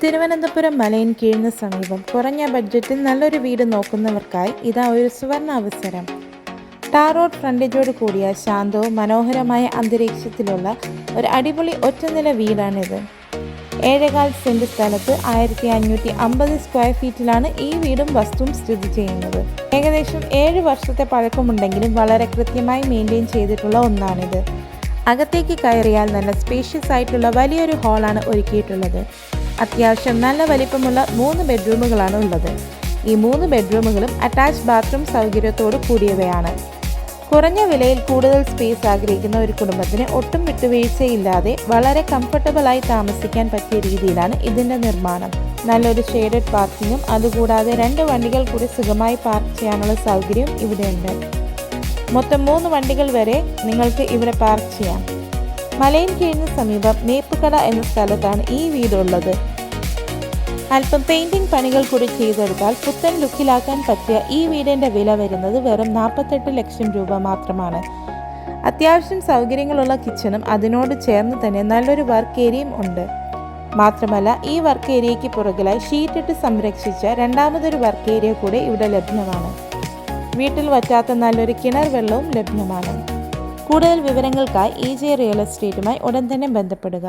തിരുവനന്തപുരം മലയിൻ കീഴിന് സമീപം കുറഞ്ഞ ബഡ്ജറ്റിൽ നല്ലൊരു വീട് നോക്കുന്നവർക്കായി ഇതാ ഒരു സുവർണ അവസരം. ടാർ റോഡ് ഫ്രണ്ടേജോട് കൂടിയ ശാന്തവും മനോഹരമായ അന്തരീക്ഷത്തിലുള്ള ഒരു അടിപൊളി ഒറ്റനില വീടാണിത്. 7.25 സെന്റ് സ്ഥലത്ത് 1550 സ്ക്വയർ ഫീറ്റിലാണ് ഈ വീടും വസ്തുവും സ്ഥിതി ചെയ്യുന്നത്. ഏകദേശം 7 വർഷത്തെ പഴക്കമുണ്ടെങ്കിലും വളരെ കൃത്യമായി മെയിൻറ്റെയിൻ ചെയ്തിട്ടുള്ള ഒന്നാണിത്. അകത്തേക്ക് കയറിയാൽ നല്ല സ്പേഷ്യസ് ആയിട്ടുള്ള വലിയൊരു ഹാളാണ് ഒരുക്കിയിട്ടുള്ളത്. അത്യാവശ്യം നല്ല വലിപ്പമുള്ള 3 ബെഡ്റൂമുകളാണ് ഉള്ളത്. ഈ 3 ബെഡ്റൂമുകളും അറ്റാച്ച്ഡ് ബാത്റൂം സൗകര്യത്തോട് കൂടിയവയാണ്. കുറഞ്ഞ വിലയിൽ കൂടുതൽ സ്പേസ് ആഗ്രഹിക്കുന്ന ഒരു കുടുംബത്തിന് ഒട്ടും വിട്ടുവീഴ്ചയില്ലാതെ വളരെ കംഫർട്ടബിളായി താമസിക്കാൻ പറ്റിയ രീതിയിലാണ് ഇതിൻ്റെ നിർമ്മാണം. നല്ലൊരു ഷെയ്ഡഡ് പാർക്കിങ്ങും അതുകൂടാതെ 2 വണ്ടികൾ കൂടി സുഖമായി പാർക്ക് ചെയ്യാനുള്ള സൗകര്യവും ഇവിടെയുണ്ട്. മൊത്തം 3 വണ്ടികൾ വരെ നിങ്ങൾക്ക് ഇവിടെ പാർക്ക് ചെയ്യാം. മലയിൻ കീഴിന് സമീപം മേപ്പുകട എന്ന സ്ഥലത്താണ് ഈ വീടുള്ളത്. അല്പം പെയിന്റിംഗ് പണികൾ കൂടി ചെയ്തെടുത്താൽ പുത്തൻ ലുക്കിലാക്കാൻ പറ്റിയ ഈ വീടിൻ്റെ വില വരുന്നത് വെറും 48 ലക്ഷം രൂപ മാത്രമാണ്. അത്യാവശ്യം സൗകര്യങ്ങളുള്ള കിച്ചണും അതിനോട് ചേർന്ന് തന്നെ നല്ലൊരു വർക്ക് ഏരിയയും ഉണ്ട്. മാത്രമല്ല ഈ വർക്ക് ഏരിയയ്ക്ക് പുറകിലായി ഷീറ്റിട്ട് സംരക്ഷിച്ച രണ്ടാമതൊരു വർക്ക് ഏരിയ കൂടെ ഇവിടെ ലഭ്യമാണ്. വീട്ടിൽ വറ്റാത്ത നല്ലൊരു കിണർ വെള്ളവും ലഭ്യമാണ്. കൂടുതൽ വിവരങ്ങൾക്കായി EJ റിയൽ എസ്റ്റേറ്റുമായി ഉടൻ തന്നെ ബന്ധപ്പെടുക.